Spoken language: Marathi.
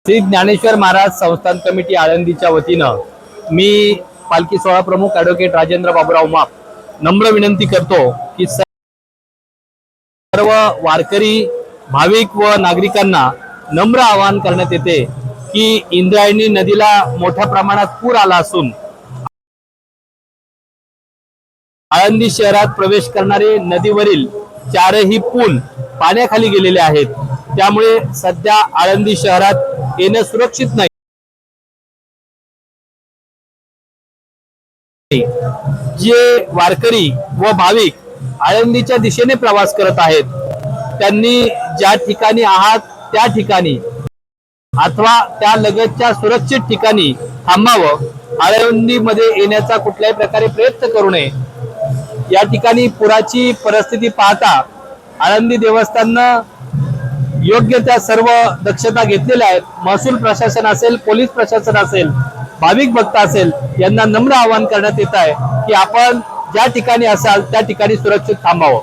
श्री ज्ञानेश्वर महाराज संस्थान कमिटी आळंदीच्या वतीनं मी पालखी सोहळा प्रमुख ॲडव्होकेट राजेंद्र बाबूराव माप नम्र विनंती करतो की सर्व वारकरी भाविक व नागरिकांना नम्र आवाहन करण्यात येते की इंद्रायणी नदीला मोठ्या प्रमाणात पूर आला असून आळंदी शहरात प्रवेश करणारे नदीवरील चारही पूल पाण्याखाली गेलेले आहेत। त्यामुळे सध्या आळंदी शहरात येणं सुरक्षित नाही। जे वारकरी व भाविक आळंदीच्या दिशेने प्रवास करत आहेत त्यांनी ज्या ठिकाणी आहात त्या ठिकाणी अथवा त्या लगतच्या सुरक्षित ठिकाणी थांबावं। आळंदीमध्ये येण्याचा कुठल्याही प्रकारे प्रयत्न करू नये। या ठिकाणी पुराची परिस्थिती पाहता आळंदी देवस्थाननं योग्य त्या सर्व दक्षता घेतलेल्या आहेत। महसूल प्रशासन असेल, पोलीस प्रशासन असेल, भाविक भक्त असेल, यांना नम्र आवाहन करण्यात येत आहे की आपण ज्या ठिकाणी असाल त्या ठिकाणी सुरक्षित थांबावं।